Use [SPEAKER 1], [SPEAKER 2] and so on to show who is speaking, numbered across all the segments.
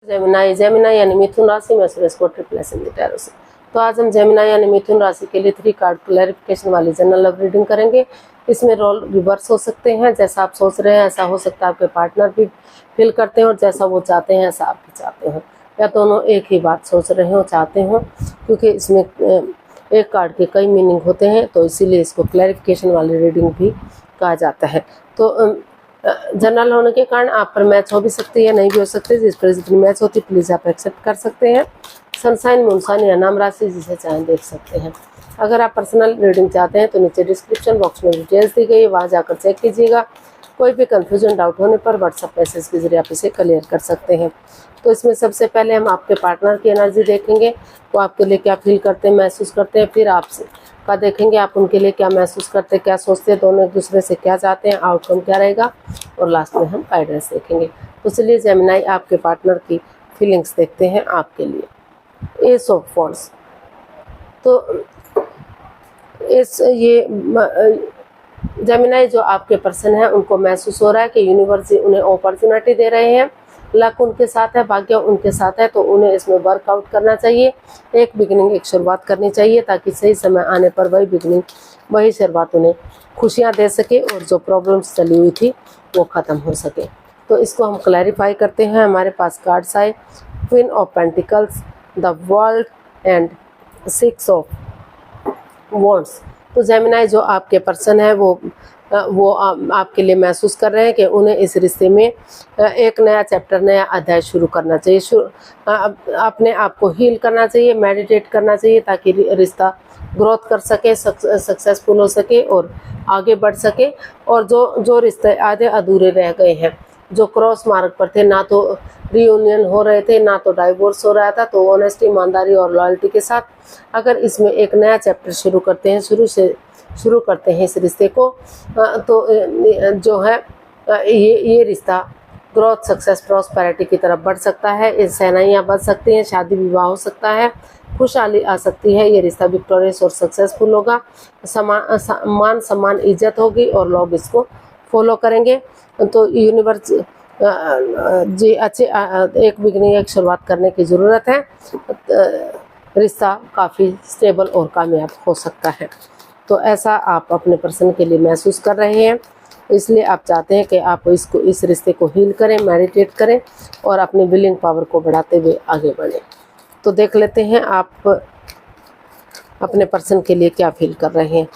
[SPEAKER 1] Gemini यानी मिथुन राशि में सुरेश को ट्रिपलेस इन द टैरो से। तो आज हम जेमिनाई यानी मिथुन राशि के लिए 3 कार्ड क्लैरिफिकेशन वाली जनरल लव रीडिंग करेंगे। इसमें रोल रिवर्स हो सकते हैं, जैसा आप सोच रहे हैं ऐसा हो सकता है आपके पार्टनर भी फील करते हैं और जैसा वो चाहते हैं ऐसा आप भी चाहते हैं, या दोनों एक ही बात सोच रहे हो चाहते हो, क्योंकि इसमें एक कार्ड के कई मीनिंग होते हैं, तो इसीलिए इसको क्लैरिफिकेशन वाली रीडिंग भी कहा जाता है। तो जनरल होने के कारण आप पर मैच हो भी सकती है, नहीं भी हो सकती। जिस पर जितनी मैच होती प्लीज़ आप एक्सेप्ट कर सकते हैं। सनसाइन मूनसाइन या नाम राशि जिसे चाहें देख सकते हैं। अगर आप पर्सनल रीडिंग चाहते हैं तो नीचे डिस्क्रिप्शन बॉक्स में डिटेल्स दी गई है, वहाँ जाकर चेक कीजिएगा। कोई भी कन्फ्यूजन डाउट होने पर व्हाट्सएप मैसेज के जरिए आप इसे क्लियर कर सकते हैं। तो इसमें सबसे पहले हम आपके पार्टनर की एनर्जी देखेंगे, वो आपके लिए क्या फील करते हैं, महसूस करते हैं। फिर आपसे का देखेंगे आप उनके लिए क्या महसूस करते हैं, क्या सोचते हैं, दोनों एक दूसरे से क्या चाहते हैं, आउटकम क्या रहेगा, और लास्ट में हम गाइडेंस देखेंगे। तो चलिए जेमिनाई आपके पार्टनर की फीलिंग्स देखते हैं आपके लिए। एस ऑफ वॉन्ड्स, तो ये जेमिनाई जो आपके पर्सन है उनको महसूस हो रहा है कि यूनिवर्स उन्हें अपॉर्चुनिटी दे रहे हैं, लक उनके साथ है, भाग्य उनके साथ है, तो उन्हें इसमें वर्कआउट करना चाहिए। एक बिगिनिंग, एक शुरुआत करनी चाहिए, ताकि सही समय आने पर वही बिगिनिंग, वही शुरुआत उन्हें खुशियां दे सके और जो प्रॉब्लम्स चली हुई थी वो ख़त्म हो सके। तो इसको हम क्लैरिफाई करते हैं। हमारे पास कार्ड्स आए queen of pentacles, the world and 6 of wands. तो जेमिनाई जो आपके पर्सन है वो आपके लिए महसूस कर रहे हैं कि उन्हें इस रिश्ते में एक नया चैप्टर, नया अध्याय शुरू करना चाहिए। अपने आप को हील करना चाहिए, मेडिटेट करना चाहिए, ताकि रिश्ता ग्रोथ कर सके, सक्सेसफुल हो सके और आगे बढ़ सके। और जो रिश्ते आधे अधूरे रह गए हैं, जो क्रॉस मार्ग पर थे, ना तो रियूनियन हो रहे थे ना तो डाइवोर्स हो रहा था, तो ऑनेस्टी, ईमानदारी और लॉयल्टी के साथ अगर इसमें एक नया चैप्टर शुरू करते हैं, शुरू करते हैं इस रिश्ते को, तो जो है ये रिश्ता ग्रोथ, सक्सेस, प्रॉस्पेरिटी की तरफ बढ़ सकता है। शहनाइयाँ बच सकती हैं, शादी विवाह हो सकता है, खुशहाली आ सकती है। ये रिश्ता विक्टोरियस और सक्सेसफुल होगा, मान सम्मान, इज्जत होगी और लोग इसको फॉलो करेंगे। तो यूनिवर्स जी अच्छे एक बिगनिंग, एक शुरुआत करने की ज़रूरत है। रिश्ता काफ़ी स्टेबल और कामयाब हो सकता है। तो ऐसा आप अपने पर्सन के लिए महसूस कर रहे हैं, इसलिए आप चाहते हैं कि आप इस रिश्ते को हील करें, मेडिटेट करें और अपनी विलिंग पावर को बढ़ाते हुए आगे बढ़ें। तो देख लेते हैं आप अपने पर्सन के लिए क्या फील कर रहे हैं।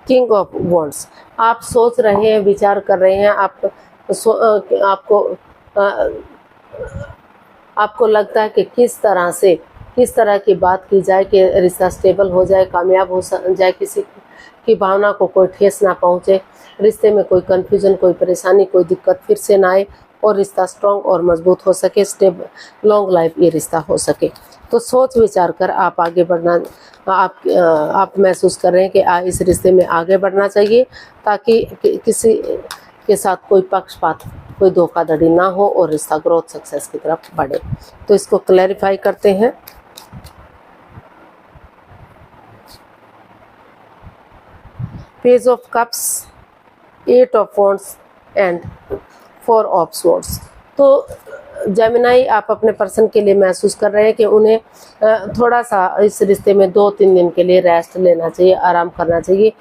[SPEAKER 1] किंग ऑफ वॉन्ड्स, आप सोच रहे हैं, विचार कर रहे हैं, आपको लगता है कि किस तरह की बात की जाए कि रिश्ता स्टेबल हो जाए, कामयाब हो जाए, किसी की भावना को कोई ठेस ना पहुंचे, रिश्ते में कोई कन्फ्यूजन, कोई परेशानी, कोई दिक्कत फिर से ना आए और रिश्ता स्ट्रॉन्ग और मजबूत हो सके, लॉन्ग लाइफ ये रिश्ता हो सके। तो सोच विचार कर आप आगे बढ़ना, आप महसूस कर रहे हैं कि इस रिश्ते में आगे बढ़ना चाहिए, ताकि किसी के साथ कोई पक्षपात, कोई धोखाधड़ी ना हो और रिश्ता ग्रोथ, सक्सेस की तरफ बढ़े। तो इसको क्लैरिफाई करते हैं। Page of cups, 8 of wands and 4 of swords. तो जेमिनाई आप अपने पर्सन के लिए महसूस कर रहे हैं कि उन्हें थोड़ा सा इस रिश्ते में 2-3 दिन के लिए रेस्ट लेना चाहिए, आराम करना चाहिए,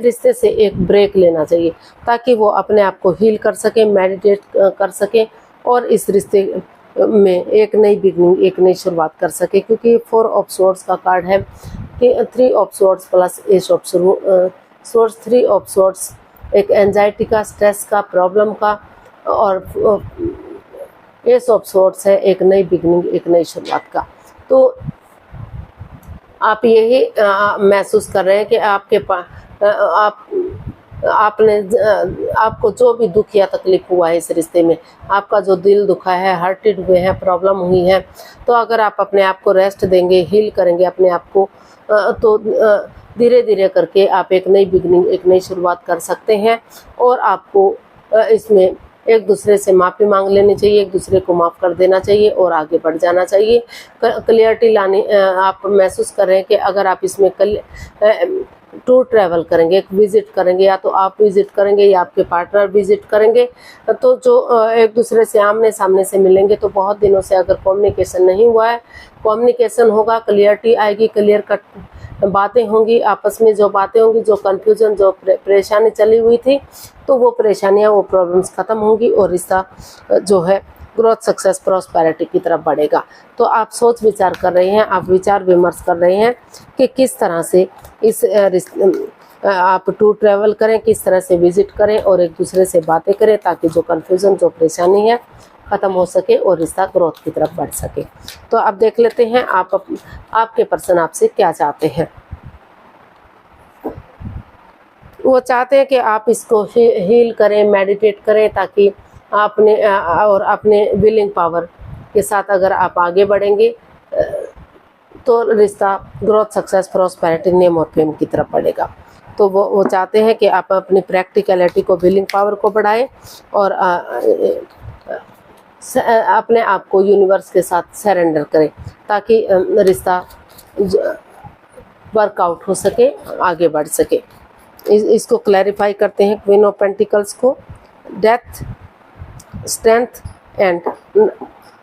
[SPEAKER 1] रिश्ते से एक ब्रेक लेना चाहिए, ताकि वो अपने आप को हील कर सकें, मेडिटेट कर सकें और इस रिश्ते में एक नई बिगनिंग, एक नई शुरुआत कर सके। क्योंकि 4 ऑफ स्वॉर्ड्स का कार्ड है कि 3 of swords plus S of swords. 3 of swords एक एंजाइटी का, स्ट्रेस का, प्रॉब्लम का, और एस ऑफ स्वॉर्ड्स है एक नई बिगनिंग, एक नई शुरुआत का। तो आप यही महसूस कर रहे हैं कि आपको जो भी दुख या तकलीफ हुआ है इस रिश्ते में, आपका जो दिल दुखा है, हर्टेड हुए हैं, प्रॉब्लम हुई है, तो अगर आप अपने आप को रेस्ट देंगे, हील करेंगे अपने आप को, तो धीरे धीरे करके आप एक नई बिगनिंग, एक नई शुरुआत कर सकते हैं। और आपको इसमें एक दूसरे से माफ़ी मांग लेनी चाहिए, एक दूसरे को माफ़ कर देना चाहिए और आगे बढ़ जाना चाहिए। क्लियरिटी लानी, आप महसूस कर रहे हैं कि अगर आप इसमें टूर ट्रैवल करेंगे, एक विजिट करेंगे, या तो आप विजिट करेंगे या आपके पार्टनर विजिट करेंगे, तो जो एक दूसरे से आमने सामने से मिलेंगे। तो बहुत दिनों से अगर कम्युनिकेशन नहीं हुआ है, कम्युनिकेशन होगा, क्लियरिटी आएगी, क्लियर कट बातें होंगी, आपस में जो बातें होंगी, जो कन्फ्यूजन, जो परेशानी चली हुई थी, तो वो परेशानियाँ, वो प्रॉब्लम्स खत्म होंगी और रिश्ता जो है ग्रोथ, सक्सेस, प्रॉस्पेरिटी की तरफ बढ़ेगा। तो आप सोच विचार कर रहे हैं, आप विचार विमर्श कर रहे हैं कि किस तरह से इस आप टूर ट्रैवल करें, किस तरह से विजिट करें और एक दूसरे से बातें करें, ताकि जो कन्फ्यूज़न, जो परेशानी है ख़त्म हो सके और रिश्ता ग्रोथ की तरफ बढ़ सके। तो अब देख लेते हैं आपके पर्सन आपसे क्या चाहते हैं। वो चाहते हैं कि आप इसको हील करें, मेडिटेट करें, ताकि अपने विलिंग पावर के साथ अगर आप आगे बढ़ेंगे तो रिश्ता ग्रोथ, सक्सेस, प्रॉस्पेरिटी, नेम और फेम की तरफ बढ़ेगा। तो वो चाहते हैं कि आप अपनी प्रैक्टिकलिटी को, विलिंग पावर को बढ़ाएं और अपने आप को यूनिवर्स के साथ सरेंडर करें, ताकि रिश्ता वर्कआउट हो सके, आगे बढ़ सके। इसको क्लैरिफाई करते हैं क्वीन ऑफ पेंटिकल्स को, death, strength and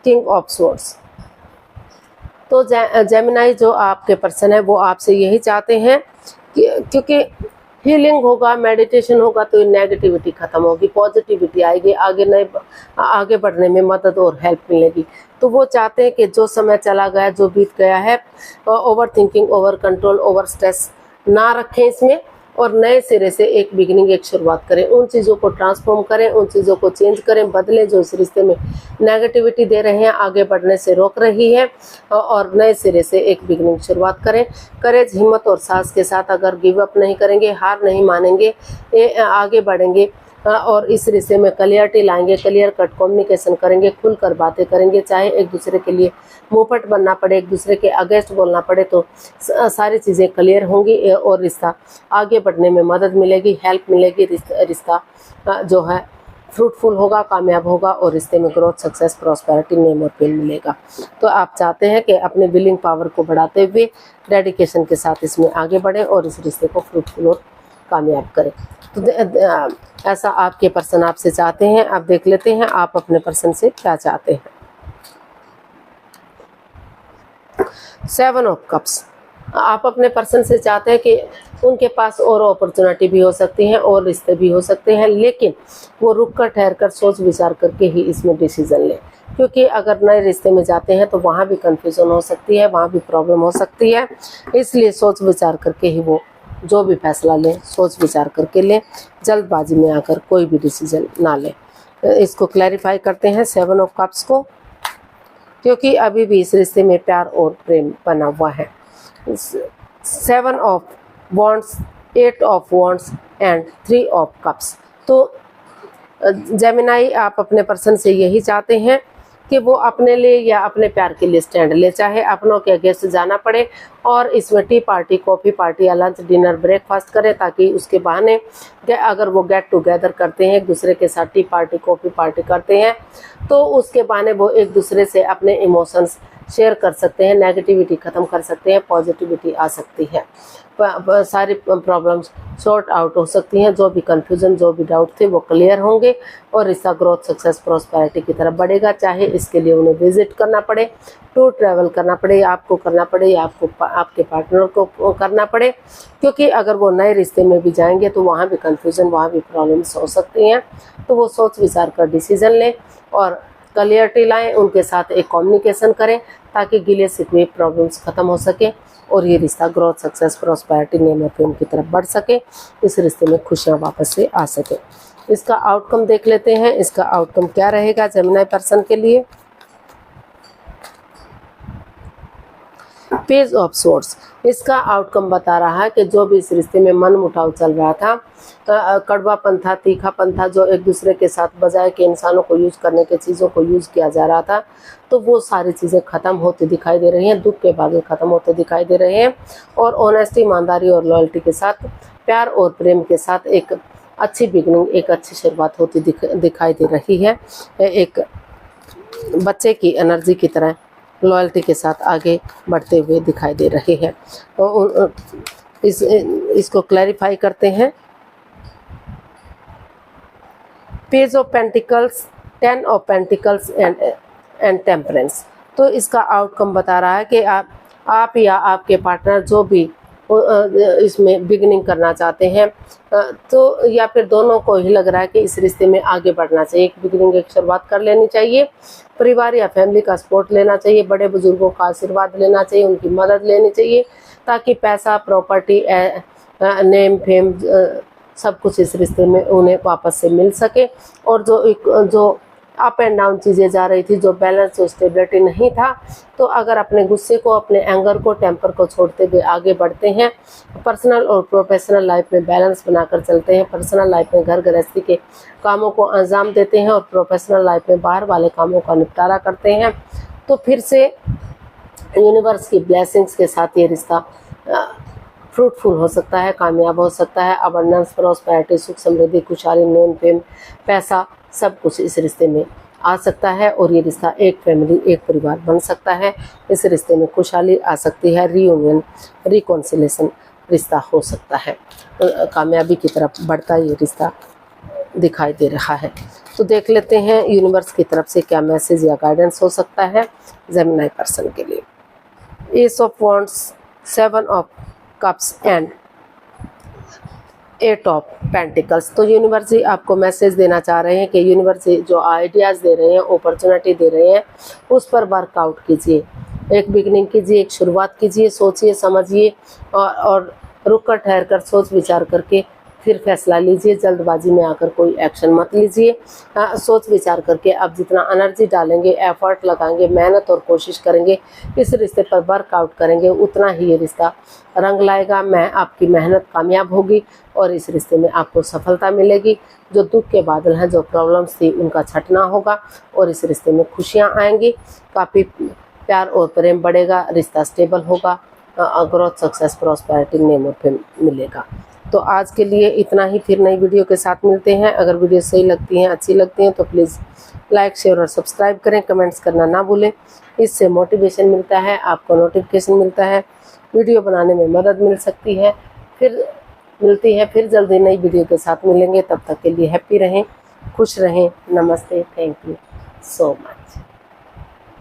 [SPEAKER 1] king of swords. तो जेमिनाई जो आपके पर्सन है वो आपसे यही चाहते हैं कि क्योंकि हीलिंग होगा, मेडिटेशन होगा, तो नेगेटिविटी खत्म होगी, पॉजिटिविटी आएगी, आगे बढ़ने में मदद और हेल्प मिलेगी। तो वो चाहते हैं कि जो समय चला गया, जो बीत गया है, over thinking, over control, over stress ना रखें इसमें, और नए सिरे से एक बिगिनिंग, एक शुरुआत करें। उन चीज़ों को ट्रांसफॉर्म करें, उन चीज़ों को चेंज करें, बदलें जो इस रिश्ते में नेगेटिविटी दे रहे हैं, आगे बढ़ने से रोक रही है, और नए सिरे से एक बिगिनिंग शुरुआत करें। करेज, हिम्मत और साहस के साथ अगर गिव अप नहीं करेंगे, हार नहीं मानेंगे, आगे बढ़ेंगे और इस रिश्ते में क्लियरिटी लाएंगे, क्लियर कट कम्युनिकेशन करेंगे, खुलकर बातें करेंगे, चाहे एक दूसरे के लिए मुंहफट बनना पड़े, एक दूसरे के अगेंस्ट बोलना पड़े, तो सारी चीज़ें क्लियर होंगी और रिश्ता आगे बढ़ने में मदद मिलेगी, हेल्प मिलेगी। रिश्ता जो है फ्रूटफुल होगा, कामयाब होगा और रिश्ते में ग्रोथ, सक्सेस, प्रॉस्पेरिटी, नेम और फेम मिलेगा। तो आप चाहते हैं कि अपने विलिंग पावर को बढ़ाते हुए डेडिकेशन के साथ इसमें आगे बढ़ें और इस रिश्ते को फ्रूटफुल और कामयाब करें। तो ऐसा आपके पर्सन आपसे चाहते हैं। आप देख लेते हैं आप अपने पर्सन से क्या चाहते हैं। 7 ऑफ कप्स, आप अपने पर्सन से चाहते हैं कि उनके पास और अपॉर्चुनिटी भी हो सकती हैं और रिश्ते भी हो सकते हैं, लेकिन वो रुक कर, ठहर कर, सोच विचार करके ही इसमें डिसीजन लें, क्योंकि अगर नए रिश्ते में जाते हैं तो वहाँ भी कंफ्यूजन हो सकती है, वहाँ भी प्रॉब्लम हो सकती है। इसलिए सोच विचार करके ही वो जो भी फैसला लें, सोच विचार करके लें, जल्दबाजी में आकर कोई भी डिसीजन ना लें। इसको क्लैरिफाई करते हैं 7 ऑफ कप्स को, क्योंकि अभी भी इस रिश्ते में प्यार और प्रेम बना हुआ है। 7 of wands, 8 of wands and 3 of cups. तो जेमिनाई आप अपने पर्सन से यही चाहते हैं कि वो अपने लिए या अपने प्यार के लिए स्टैंड ले, चाहे अपनों के अगेंस्ट जाना पड़े, और इसमें टी पार्टी, कॉफ़ी पार्टी या लंच, डिनर, ब्रेकफास्ट करें, ताकि उसके बहाने अगर वो गेट टुगेदर करते हैं, एक दूसरे के साथ टी पार्टी, कॉफ़ी पार्टी करते हैं, तो उसके बहाने वो एक दूसरे से अपने इमोशंस शेयर कर सकते हैं, नेगेटिविटी ख़त्म कर सकते हैं, पॉजिटिविटी आ सकती है, सारी प्रॉब्लम्स सॉर्ट आउट हो सकती हैं, जो भी कन्फ्यूज़न, जो भी डाउट थे वो क्लियर होंगे और रिश्ता ग्रोथ, सक्सेस, प्रॉस्पेरिटी की तरफ बढ़ेगा। चाहे इसके लिए उन्हें विजिट करना पड़े, टूर ट्रैवल करना पड़े, आपको करना पड़े या आपके पार्टनर को करना पड़े, क्योंकि अगर वो नए रिश्ते में भी जाएंगे तो वहाँ भी कन्फ्यूज़न, वहाँ भी प्रॉब्लम्स हो सकती हैं। तो वो सोच विचार कर डिसीज़न लें और क्लियरिटी लाएं, उनके साथ एक कम्युनिकेशन करें, ताकि गिले शिकवे, प्रॉब्लम्स ख़त्म हो सके और ये रिश्ता ग्रोथ, सक्सेस, प्रॉस्पेरिटी, नेम और फेम की तरफ बढ़ सके, इस रिश्ते में खुशियाँ वापस से आ सके। इसका आउटकम देख लेते हैं, इसका आउटकम क्या रहेगा जेमिनी पर्सन के लिए। पेज ऑफ सोर्स, इसका आउटकम बता रहा है कि जो भी इस रिश्ते में मन मुटाव चल रहा था, कड़वापन था, तीखापन था, जो एक दूसरे के साथ बजाय कि इंसानों को यूज़ करने के चीज़ों को यूज़ किया जा रहा था, तो वो सारी चीज़ें ख़त्म होती दिखाई दे रही हैं, दुख के बागे ख़त्म होते दिखाई दे रहे हैं, और ऑनेस्टी, ईमानदारी और लॉयल्टी के साथ, प्यार और प्रेम के साथ एक अच्छी बिगनिंग, एक अच्छी शुरुआत होती दिखाई दे रही है। एक बच्चे की एनर्जी की तरह लॉयल्टी के साथ आगे बढ़ते हुए दिखाई दे रहे हैं। इसको क्लैरिफाई करते हैं। Page of pentacles, 10 of pentacles and temperance. तो इसका आउटकम बता रहा है कि आप या आपके पार्टनर जो भी इसमें बिगिनिंग करना चाहते हैं, तो या फिर दोनों को ही लग रहा है कि इस रिश्ते में आगे बढ़ना चाहिए, एक बिगिनिंग, एक शुरुआत कर लेनी चाहिए। परिवार या फैमिली का सपोर्ट लेना चाहिए, बड़े बुजुर्गों का आशीर्वाद लेना चाहिए, उनकी मदद लेनी चाहिए, ताकि पैसा, प्रॉपर्टी, नेम, फेम, सब कुछ इस रिश्ते में उन्हें वापस से मिल सके। और जो अप एंड डाउन चीज़ें जा रही थी, जो बैलेंस, जो स्टेबिलिटी नहीं था, तो अगर अपने गुस्से को, अपने एंगर को, टेम्पर को छोड़ते हुए आगे बढ़ते हैं, पर्सनल और प्रोफेशनल लाइफ में बैलेंस बनाकर चलते हैं, पर्सनल लाइफ में घर गृहस्थी के कामों को अंजाम देते हैं और प्रोफेशनल लाइफ में बाहर वाले कामों का निपटारा करते हैं, तो फिर से यूनिवर्स की ब्लेसिंग्स के साथ ये रिश्ता फ्रूटफुल हो सकता है, कामयाब हो सकता है। अबंडेंस, प्रॉस्पेरिटी, सुख समृद्धि, खुशहाली, नेम, फेम, पैसा, सब कुछ इस रिश्ते में आ सकता है और ये रिश्ता एक फैमिली, एक परिवार बन सकता है। इस रिश्ते में खुशहाली आ सकती है, रीयूनियन, रिकॉन्सिलेशन रिश्ता हो सकता है, कामयाबी की तरफ बढ़ता ये रिश्ता दिखाई दे रहा है। तो देख लेते हैं यूनिवर्स की तरफ से क्या मैसेज या गाइडेंस हो सकता है जेमिनी पर्सन के लिए। S of wands, 7 of cups and 8 of pentacles. तो यूनिवर्स जी आपको मैसेज देना चाह रहे हैं कि यूनिवर्स जी जो आइडियाज़ दे रहे हैं, अपॉर्चुनिटी दे रहे हैं, उस पर वर्कआउट कीजिए, एक बिगनिंग कीजिए, एक शुरुआत कीजिए, सोचिए, समझिए और रुक कर, ठहर कर, सोच विचार करके फिर फैसला लीजिए। जल्दबाजी में आकर कोई एक्शन मत लीजिए। सोच विचार करके आप जितना एनर्जी डालेंगे, एफर्ट लगाएंगे, मेहनत और कोशिश करेंगे, इस रिश्ते पर वर्कआउट करेंगे, उतना ही ये रिश्ता रंग लाएगा। आपकी मेहनत कामयाब होगी और इस रिश्ते में आपको सफलता मिलेगी। जो दुख के बादल हैं, जो प्रॉब्लम्स थी, उनका छटना होगा और इस रिश्ते में खुशियाँ आएंगी, काफ़ी प्यार और प्रेम बढ़ेगा, रिश्ता स्टेबल होगा, ग्रोथ, सक्सेस, प्रॉस्पेरिटी, नेम और फेम मिलेगा। तो आज के लिए इतना ही, फिर नई वीडियो के साथ मिलते हैं। अगर वीडियो सही लगती हैं, अच्छी लगती हैं, तो प्लीज़ लाइक, शेयर और सब्सक्राइब करें, कमेंट्स करना ना भूलें। इससे मोटिवेशन मिलता है, आपको नोटिफिकेशन मिलता है, वीडियो बनाने में मदद मिल सकती है। फिर मिलती है, फिर जल्दी नई वीडियो के साथ मिलेंगे। तब तक के लिए हैप्पी रहें, खुश रहें। नमस्ते, थैंक यू सो मच।